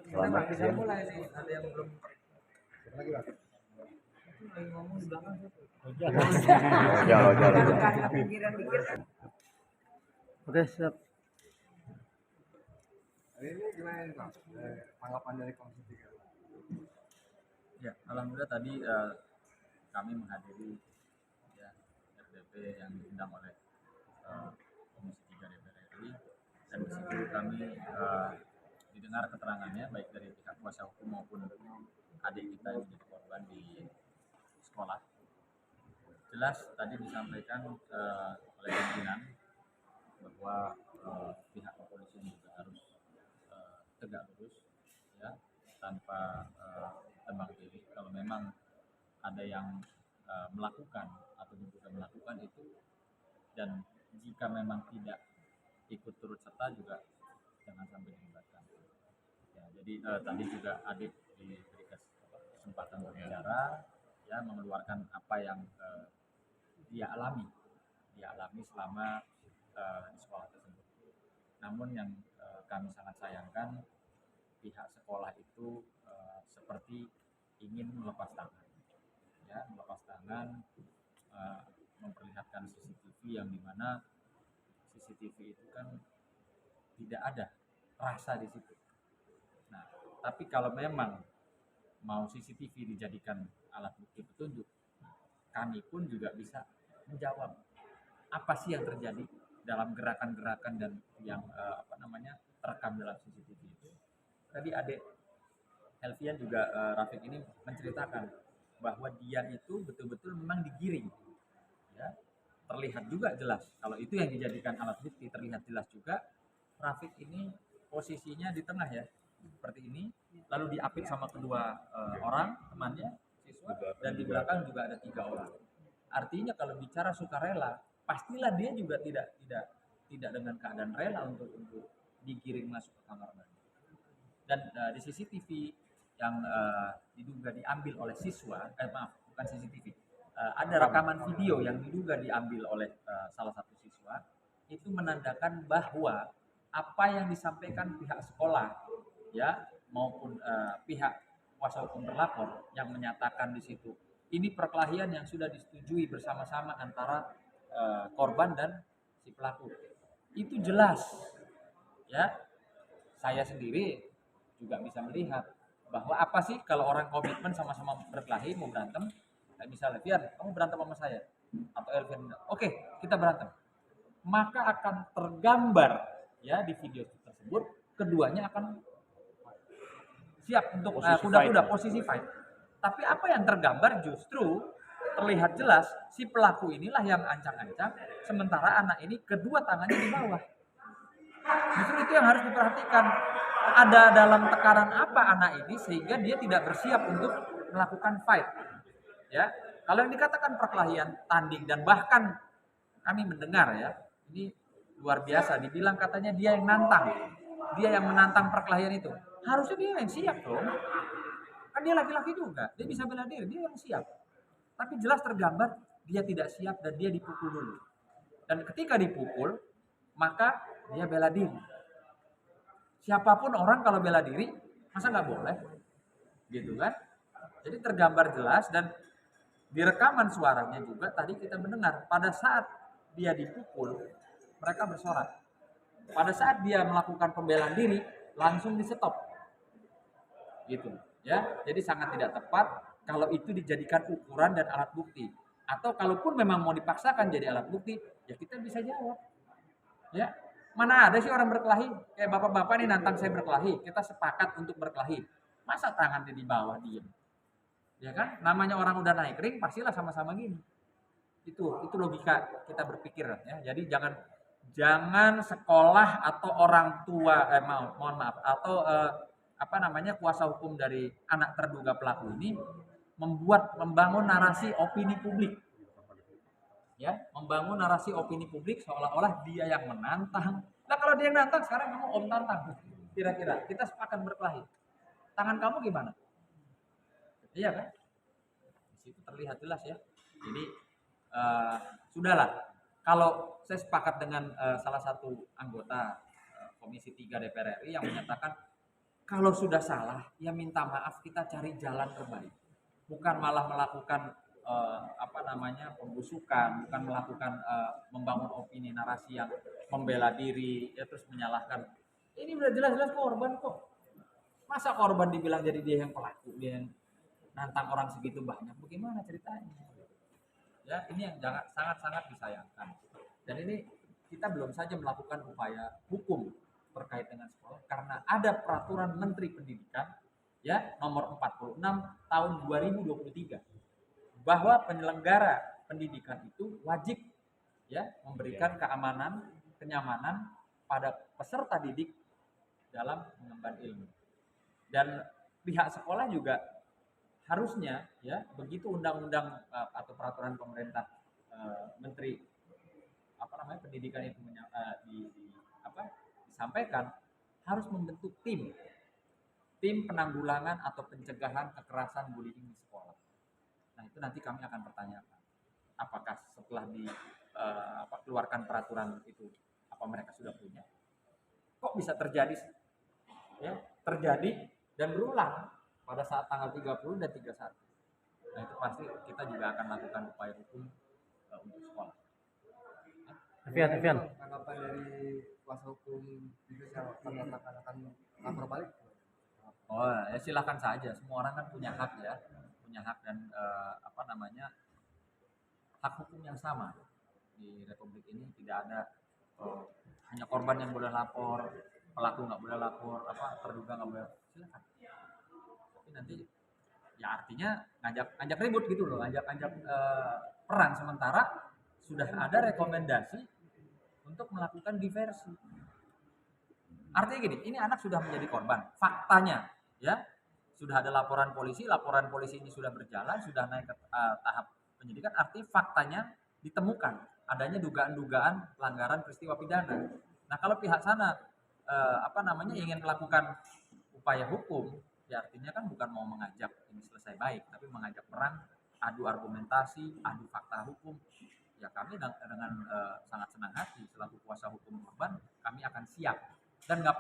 Selamat siang. Mulai nih, ada yang belum lagi Pak. Lagi ngomong di belakang siapa? Oke, siap. Ini gimana nih Pak? Tanggapan dari Komisi 3? Ya, alhamdulillah tadi kami menghadiri ya, RDP yang diundang oleh Komisi 3 DPR RI, dan di situ kami didengar keterangannya baik dari pihak kuasa hukum maupun adik kita yang menjadi korban di sekolah. Jelas tadi disampaikan oleh pimpinan bahwa pihak kepolisian juga harus tegak lurus ya, tanpa tebang pilih. Kalau memang ada yang melakukan atau diduga melakukan itu, dan jika memang tidak ikut turut serta juga jangan sampai dilibatkan. Ya, jadi tadi juga adik diberi kesempatan berbicara, ya, mengeluarkan apa yang dia alami selama di sekolah tersebut. Namun yang kami sangat sayangkan, pihak sekolah itu seperti ingin melepas tangan, ya, memperlihatkan CCTV yang dimana CCTV itu kan tidak ada rasa di situ. Nah, tapi kalau memang mau CCTV dijadikan alat bukti petunjuk, kami pun juga bisa menjawab apa sih yang terjadi dalam gerakan-gerakan dan yang terekam dalam CCTV itu. Tadi adik Elvian juga Rafiq ini menceritakan bahwa dia itu betul-betul memang digiring, ya, terlihat juga jelas kalau itu yang dijadikan alat bukti. Terlihat jelas juga Rafiq ini posisinya di tengah, ya, seperti ini, lalu diapit sama kedua orang temannya siswa, dan di belakang juga ada 3 orang. Artinya kalau bicara sukarela, pastilah dia juga tidak dengan keadaan rela untuk digiring masuk ke kamar mandi. Dan di CCTV yang diduga diambil oleh siswa, bukan CCTV, ada rekaman video yang diduga diambil oleh salah satu siswa, itu menandakan bahwa apa yang disampaikan pihak sekolah, ya, maupun pihak kuasa hukum terlapor yang menyatakan di situ ini perkelahian yang sudah disetujui bersama-sama antara korban dan si pelaku, itu jelas, ya. Saya sendiri juga bisa melihat bahwa apa sih kalau orang komitmen sama-sama berkelahi, mau berantem, kayak misalnya Fian, kamu berantem sama saya, atau Elvin, oke, kita berantem, maka akan tergambar, ya, di video tersebut keduanya akan siap untuk kuda-kuda posisi fight. Tapi apa yang tergambar justru terlihat jelas si pelaku inilah yang ancang-ancang, sementara anak ini kedua tangannya di bawah. Justru itu yang harus diperhatikan. Ada dalam tekanan apa anak ini sehingga dia tidak bersiap untuk melakukan fight. Ya, kalau yang dikatakan perkelahian tanding, dan bahkan kami mendengar, ya, ini luar biasa, dibilang katanya dia yang menantang perkelahian itu. Harusnya dia yang siap dong. Kan dia laki-laki juga, dia bisa bela diri, dia yang siap. Tapi jelas tergambar dia tidak siap dan dia dipukul dulu. Dan ketika dipukul, maka dia bela diri. Siapapun orang kalau bela diri, masa nggak boleh? Gitu kan? Jadi tergambar jelas, dan di rekaman suaranya juga tadi kita mendengar pada saat dia dipukul, mereka bersorak. Pada saat dia melakukan pembelaan diri, langsung di stop. Gitu. Ya, jadi sangat tidak tepat kalau itu dijadikan ukuran dan alat bukti. Atau kalaupun memang mau dipaksakan jadi alat bukti, ya kita bisa jawab. Ya, mana ada sih orang berkelahi? Kayak bapak-bapak nih nantang saya berkelahi, kita sepakat untuk berkelahi. Masa tangannya di bawah diem? Ya kan? Namanya orang udah naik ring, pastilah sama-sama gini. Itu logika kita berpikir, ya. Jadi jangan sekolah atau orang tua mohon maaf, atau kuasa hukum dari anak terduga pelaku ini membangun narasi opini publik, ya, membangun narasi opini publik seolah-olah dia yang menantang. Nah, kalau dia yang nantang, sekarang kamu om tantang, kira-kira kita sepakat berkelahi, tangan kamu gimana? Iya kan? Di situ terlihat jelas, ya. Jadi sudahlah, kalau saya sepakat dengan salah satu anggota Komisi 3 DPR RI yang menyatakan kalau sudah salah ya minta maaf, kita cari jalan terbaik, bukan malah melakukan pembusukan, bukan melakukan membangun opini narasi yang membela diri ya, terus menyalahkan. Ini udah jelas-jelas korban kok, masa korban dibilang jadi dia yang pelaku, dia yang nantang orang segitu banyak, bagaimana ceritanya ya? Ini yang sangat-sangat disayangkan, dan ini kita belum saja melakukan upaya hukum terkait dengan sekolah karena ada peraturan Menteri Pendidikan ya nomor 46 tahun 2023 bahwa penyelenggara pendidikan itu wajib ya memberikan keamanan, kenyamanan pada peserta didik dalam mengemban ilmu. Dan pihak sekolah juga harusnya ya, begitu undang-undang atau peraturan pemerintah Menteri pendidikan itu disampaikan, harus membentuk tim penanggulangan atau pencegahan kekerasan bullying di sekolah. Nah, itu nanti kami akan pertanyakan, apakah setelah keluarkan peraturan itu, apa mereka sudah punya? Kok bisa terjadi dan berulang pada saat tanggal 30 dan 31. Nah, itu pasti kita juga akan lakukan upaya hukum untuk sekolah. Evian. Tanggapan dari kuasa hukum itu yang akan lapor balik? Oh ya, silahkan saja. Semua orang kan punya hak ya, dan hak hukum yang sama di Republik ini. Tidak ada hanya korban yang boleh lapor, pelaku nggak boleh lapor, terduga nggak boleh. Silakan. Tapi nanti ya artinya ngajak ribut gitu loh, ngajak perang, sementara sudah ada rekomendasi untuk melakukan diversi. Artinya gini, ini anak sudah menjadi korban, faktanya ya, sudah ada laporan polisi ini sudah berjalan, sudah naik ke tahap penyidikan, artinya faktanya ditemukan adanya dugaan-dugaan pelanggaran peristiwa pidana. Nah, kalau pihak sana ingin melakukan upaya hukum, ya artinya kan bukan mau mengajak ini selesai baik, tapi mengajak perang, adu argumentasi, adu fakta hukum. Ya kami dengan sangat senang hati selaku kuasa hukum korban, kami akan siap dan nggak